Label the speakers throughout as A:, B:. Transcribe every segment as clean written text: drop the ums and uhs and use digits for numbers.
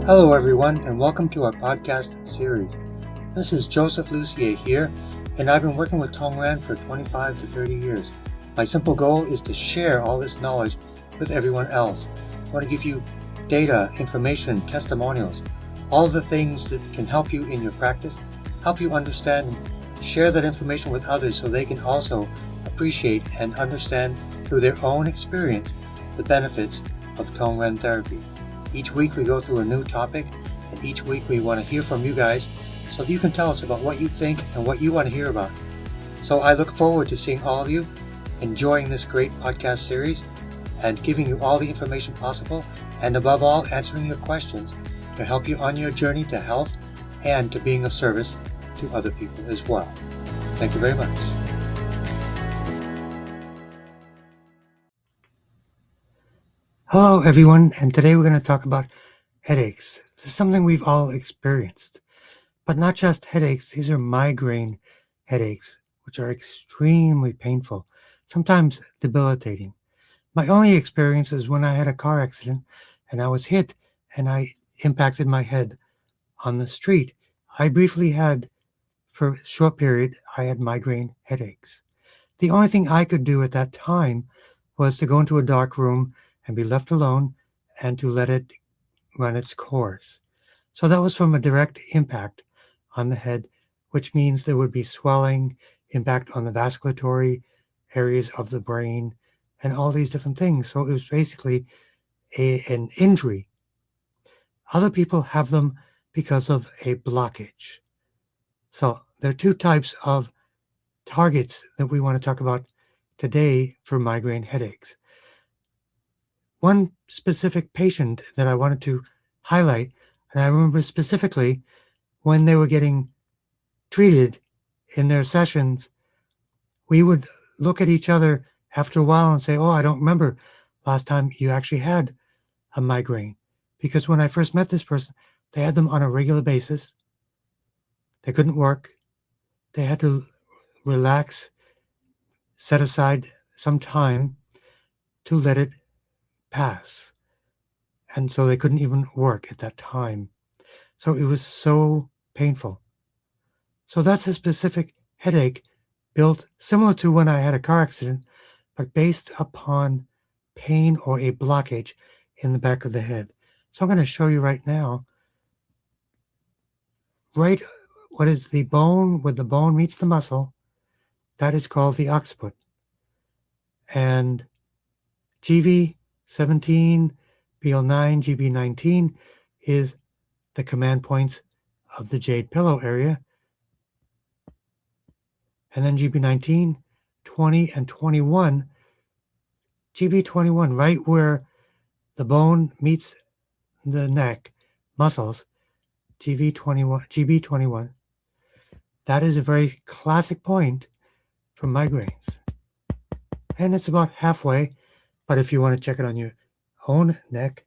A: Hello everyone and welcome to our podcast series. This is Joseph Lusier here, and I've been working with Tong Ren for 25 to 30 years. My simple goal is to share all this knowledge with everyone else. I want to give you data, information, testimonials, all the things that can help you in your practice, help you understand, share that information with others so they can also appreciate and understand through their own experience the benefits of Tong Ren therapy. Each week we go through a new topic, and each week we want to hear from you guys so that you can tell us about what you think and what you want to hear about. So I look forward to seeing all of you, enjoying this great podcast series, and giving you all the information possible, and above all, answering your questions to help you on your journey to health and to being of service to other people as well. Thank you very much. Hello everyone, and today we're going to talk about headaches. This is something we've all experienced, but not just headaches. These are migraine headaches, which are extremely painful, sometimes debilitating. My only experience is when I had a car accident and I was hit and I impacted my head on the street. I briefly had, for a short period, I had migraine headaches. The only thing I could do at that time was to go into a dark room and be left alone and to let it run its course. So that was from a direct impact on the head, which means there would be swelling, impact on the vasculatory areas of the brain, and all these different things. So it was basically an injury. Other people have them because of a blockage. So there are two types of targets that we want to talk about today for migraine headaches. One specific patient that I wanted to highlight, and I remember specifically when they were getting treated in their sessions, we would look at each other after a while and say, oh, I don't remember last time you actually had a migraine. Because when I first met this person, they had them on a regular basis. They couldn't work. They had to relax, set aside some time to let it pass. And so they couldn't even work at that time. So it was so painful. So that's a specific headache built similar to when I had a car accident, but based upon pain or a blockage in the back of the head. So I'm going to show you right now, right what is the bone, where the bone meets the muscle, that is called the occiput. And GB17, BL9, GB19 is the command points of the jade pillow area. And then GB19, 20, and 21. GB21, right where the bone meets the neck muscles, GB21. That is a very classic point for migraines. And it's about halfway, but if you want to check it on your own neck,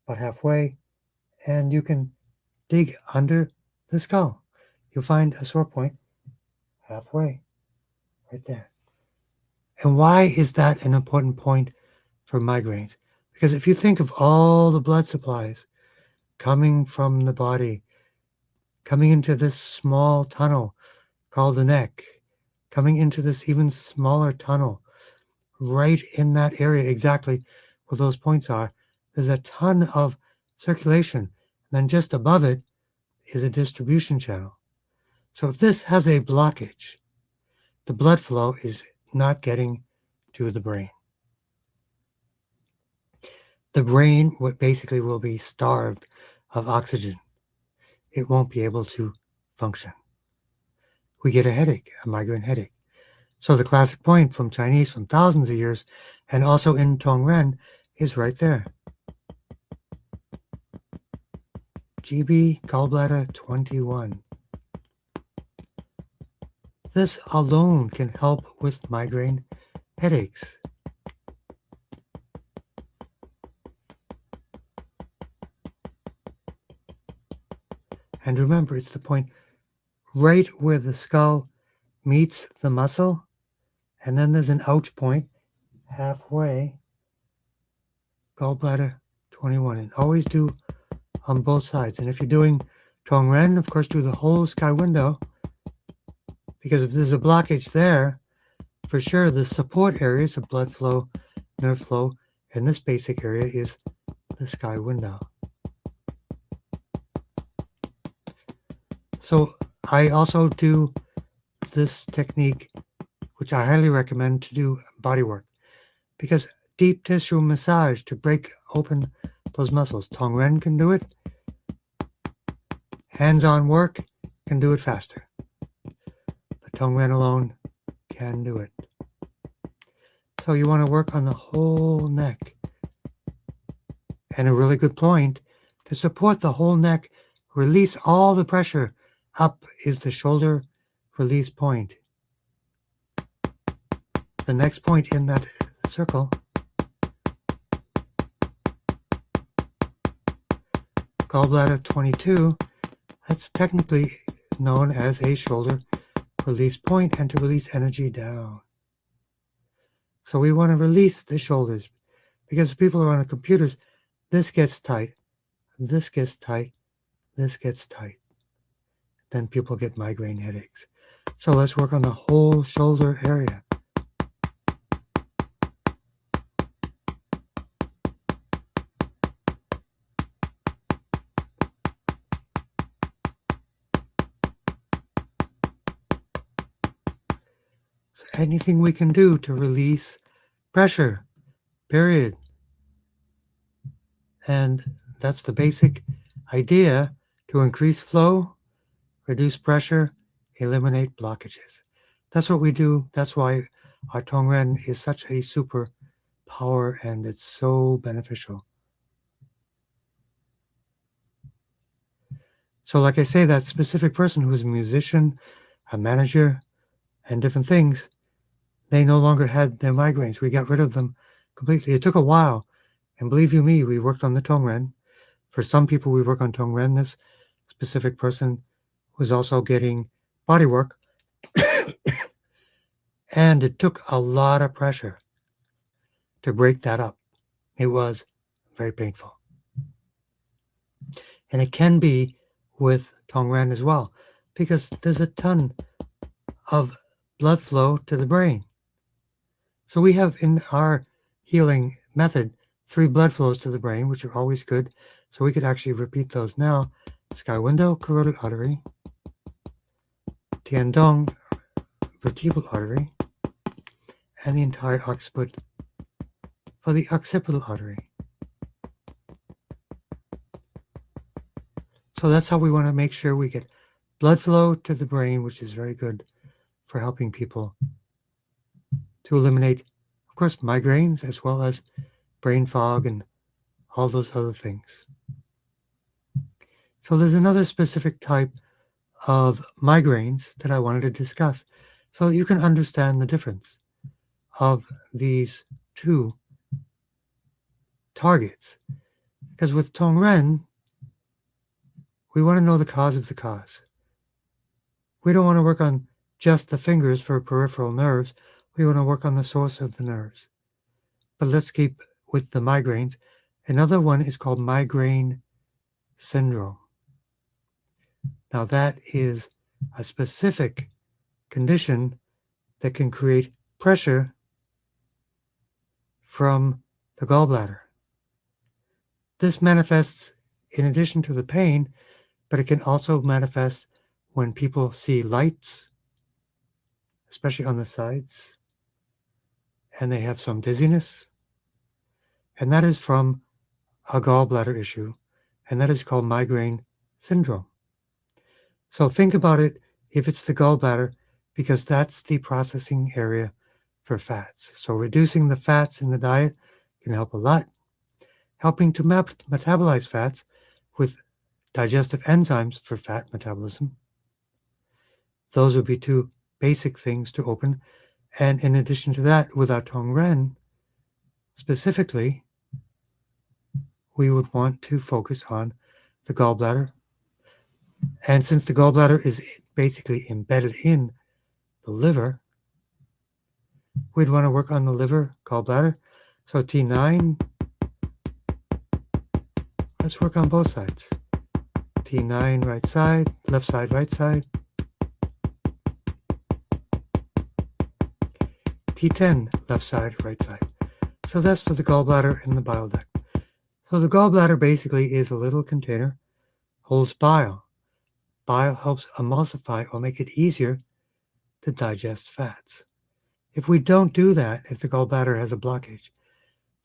A: about halfway, and you can dig under the skull. You'll find a sore point halfway, right there. And why is that an important point for migraines? Because if you think of all the blood supplies coming from the body, coming into this small tunnel called the neck, coming into this even smaller tunnel, right in that area exactly where those points are, there's a ton of circulation. And then just above it is a distribution channel. So if this has a blockage, the blood flow is not getting to the brain. The brain basically will be starved of oxygen. It won't be able to function. We get a headache, a migraine headache. So the classic point from Chinese from thousands of years, and also in Tong Ren, is right there. GB gallbladder 21. This alone can help with migraine headaches. And remember, it's the point right where the skull meets the muscle, and then there's an ouch point halfway, gallbladder 21. And always do on both sides. And if you're doing Tong Ren, of course, do the whole sky window, because if there's a blockage there, for sure the support areas of blood flow, nerve flow, and this basic area is the sky window. So I also do this technique, which I highly recommend to do bodywork, because deep tissue massage to break open those muscles. Tong Ren can do it. Hands-on work can do it faster. But Tong Ren alone can do it. So you want to work on the whole neck. And a really good point to support the whole neck, release all the pressure. Up is the shoulder release point. The next point in that circle, gallbladder 22, that's technically known as a shoulder release point, and to release energy down. So we want to release the shoulders, because if people are on the computers, this gets tight, this gets tight, this gets tight. Then people get migraine headaches. So let's work on the whole shoulder area. So anything we can do to release pressure, period. And that's the basic idea, to increase flow, reduce pressure, eliminate blockages. That's what we do. That's why our Tong Ren is such a super power, and it's so beneficial. So like I say, that specific person who's a musician, a manager, and different things, they no longer had their migraines. We got rid of them completely. It took a while. And believe you me, we worked on the Tong Ren. For some people, we work on Tong Ren. This specific person was also getting body work. And it took a lot of pressure to break that up. It was very painful. And it can be with Tong Ren as well, because there's a ton of blood flow to the brain. So we have in our healing method 3 blood flows to the brain, which are always good. So we could actually repeat those now. Sky window, carotid artery, Tiandong, vertebral artery, and the entire occiput for the occipital artery. So that's how we want to make sure we get blood flow to the brain, which is very good for helping people to eliminate, of course, migraines, as well as brain fog and all those other things. So there's another specific type of migraines that I wanted to discuss, so that you can understand the difference of these two targets. Because with Tong Ren, we want to know the cause of the cause. We don't want to work on just the fingers for peripheral nerves. We want to work on the source of the nerves. But let's keep with the migraines. Another one is called migraine syndrome. Now that is a specific condition that can create pressure from the gallbladder. This manifests in addition to the pain, but it can also manifest when people see lights, especially on the sides, and they have some dizziness. And that is from a gallbladder issue, and that is called migraine syndrome. So think about it if it's the gallbladder, because that's the processing area for fats. So reducing the fats in the diet can help a lot. Helping to metabolize fats with digestive enzymes for fat metabolism. Those would be 2 basic things to open. And in addition to that, with our Tong Ren, specifically, we would want to focus on the gallbladder. And since the gallbladder is basically embedded in the liver, we'd want to work on the liver, gallbladder. So T9, Let's work on both sides. T9 right side, left side, right side. T10 left side, right side. So that's for the gallbladder and the bile duct. So the gallbladder basically is a little container, holds bile. Bile helps emulsify or make it easier to digest fats. If we don't do that, if the gallbladder has a blockage,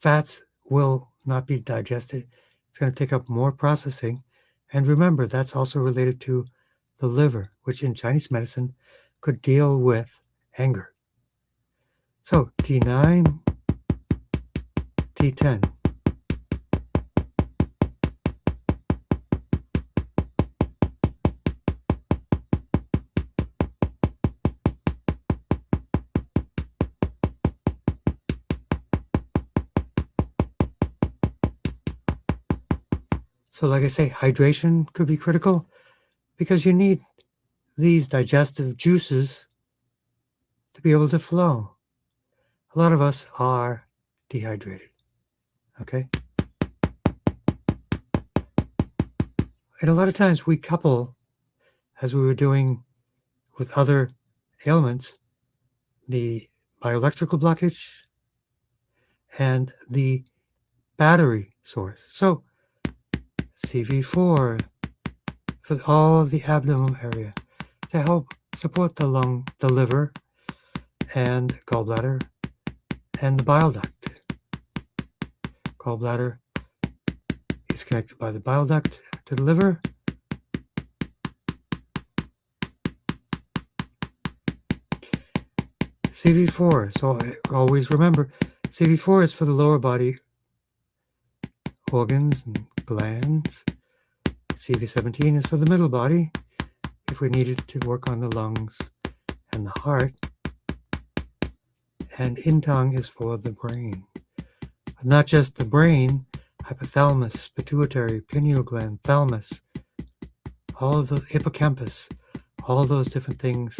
A: fats will not be digested. It's going to take up more processing. And remember, that's also related to the liver, which in Chinese medicine could deal with anger. So T9, T10. So like I say, hydration could be critical because you need these digestive juices to be able to flow. A lot of us are dehydrated, okay? And a lot of times we couple, as we were doing with other ailments, the bioelectrical blockage and the battery source. So CV4 for all of the abdominal area to help support the lung, the liver, and gallbladder, and the bile duct. Gallbladder is connected by the bile duct to the liver. CV4, so always remember, CV4 is for the lower body organs and glands. CV17 is for the middle body, if we needed to work on the lungs and the heart. And Intong is for the brain. But not just the brain, hypothalamus, pituitary, pineal gland, thalamus, all of the hippocampus, all those different things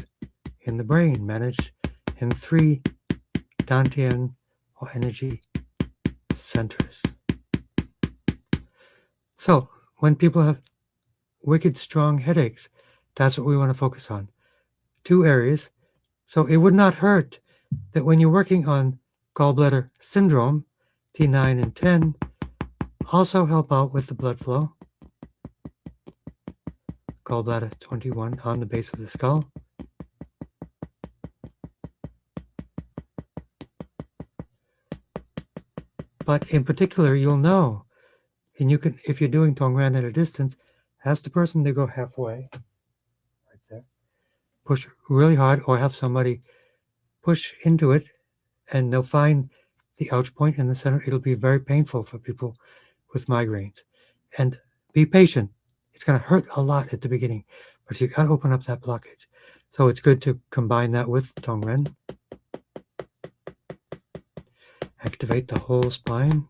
A: in the brain managed in 3 dantian or energy centers. So when people have wicked strong headaches, that's what we want to focus on. 2 areas. So it would not hurt that when you're working on gallbladder syndrome, T9 and 10, also help out with the blood flow. Gallbladder 21 on the base of the skull. But in particular, you'll know, and you can, if you're doing Tong Ren at a distance, ask the person to go halfway, right there, push really hard, or have somebody push into it, and they'll find the ouch point in the center. It'll be very painful for people with migraines. And be patient. It's going to hurt a lot at the beginning, but you got to open up that blockage. So it's good to combine that with Tong Ren. Activate the whole spine.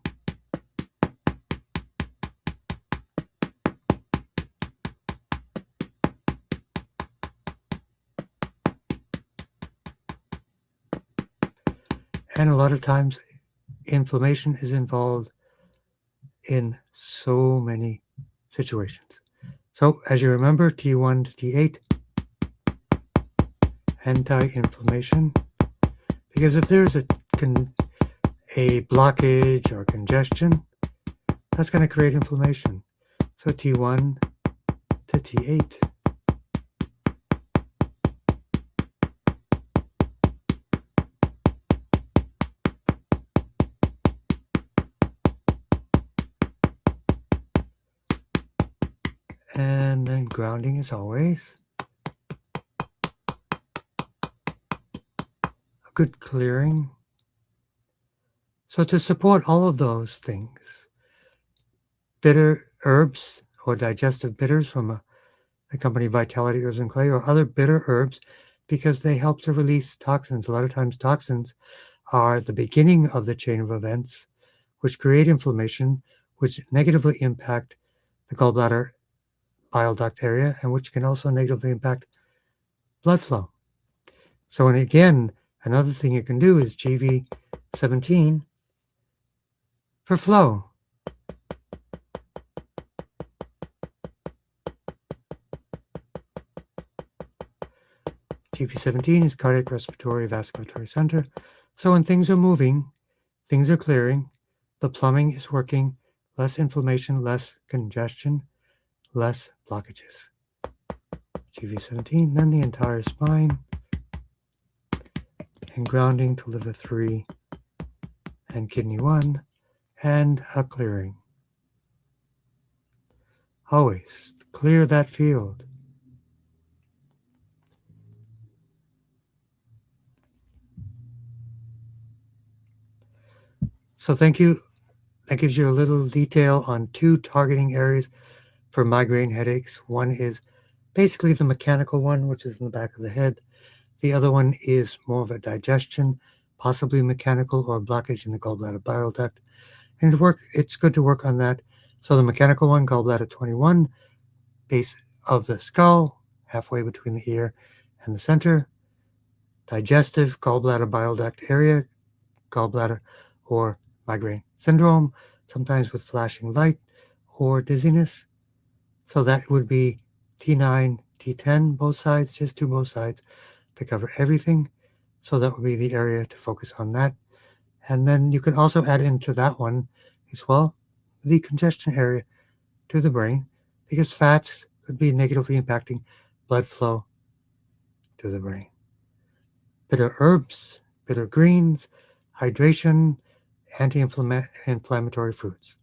A: And a lot of times inflammation is involved in so many situations. So as you remember, T1 to T8, anti-inflammation, because if there's a blockage or congestion, that's going to create inflammation. So T1 to T8. And then grounding as always. A good clearing. So to support all of those things, bitter herbs or digestive bitters from the company Vitality Herbs and Clay, or other bitter herbs, because they help to release toxins. A lot of times toxins are the beginning of the chain of events which create inflammation, which negatively impact the gallbladder bile duct area, and which can also negatively impact blood flow. So, and again, another thing you can do is GV17 for flow. TV17 is cardiac respiratory vasculatory center. So when things are moving, things are clearing, the plumbing is working, less inflammation, less congestion, less blockages. TV17, then the entire spine, and grounding to liver 3 and kidney 1, and a clearing. Always clear that field. So thank you. That gives you a little detail on 2 targeting areas for migraine headaches. One is basically the mechanical one, which is in the back of the head. The other one is more of a digestion, possibly mechanical or blockage in the gallbladder bile duct. And it's good to work on that. So the mechanical one, gallbladder 21, base of the skull, halfway between the ear and the center. Digestive, gallbladder bile duct area, gallbladder or migraine syndrome, sometimes with flashing light or dizziness. So that would be T9, T10, both sides, just do both sides to cover everything. So that would be the area to focus on that. And then you can also add into that one as well, the congestion area to the brain, because fats could be negatively impacting blood flow to the brain. Bitter herbs, bitter greens, hydration, anti-inflammatory foods.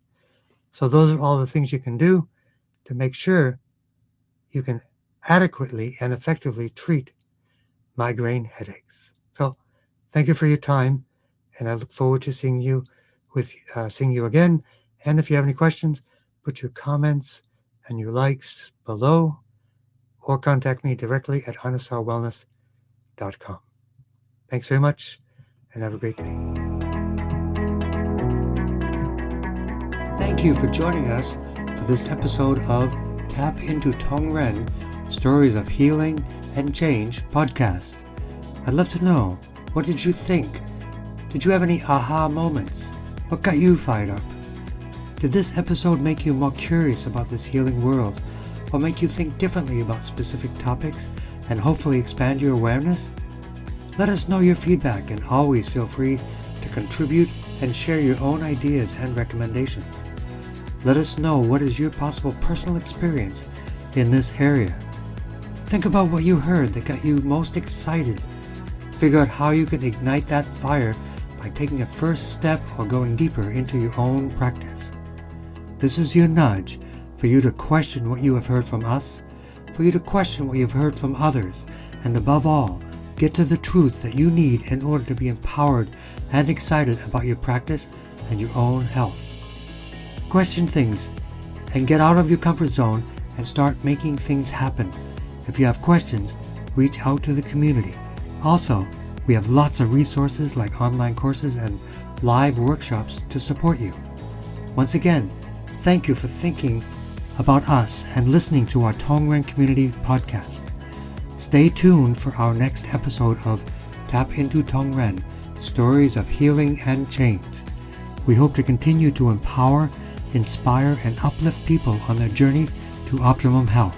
A: So those are all the things you can do to make sure you can adequately and effectively treat migraine headaches. So thank you for your time, and I look forward to seeing you again. And if you have any questions, put your comments and your likes below, or contact me directly at anusarwellness.com. Thanks very much, and have a great day. Thank you for joining us for this episode of Tap into Tong Ren, Stories of Healing and Change podcast. I'd love to know, what did you think? Did you have any aha moments? What got you fired up? Did this episode make you more curious about this healing world, or make you think differently about specific topics and hopefully expand your awareness? Let us know your feedback, and always feel free to contribute and share your own ideas and recommendations. Let us know what is your possible personal experience in this area. Think about what you heard that got you most excited. Figure out how you can ignite that fire by taking a first step or going deeper into your own practice. This is your nudge for you to question what you have heard from us, for you to question what you've heard from others, and above all, get to the truth that you need in order to be empowered and excited about your practice and your own health. Question things and get out of your comfort zone and start making things happen. If you have questions, reach out to the community. Also, we have lots of resources like online courses and live workshops to support you. Once again, thank you for thinking about us and listening to our Tong Ren Community podcast. Stay tuned for our next episode of Tap into Tong Ren, Stories of Healing and Change. We hope to continue to empower, inspire, and uplift people on their journey to optimum health.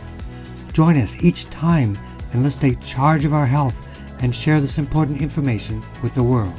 A: Join us each time and let's take charge of our health and share this important information with the world.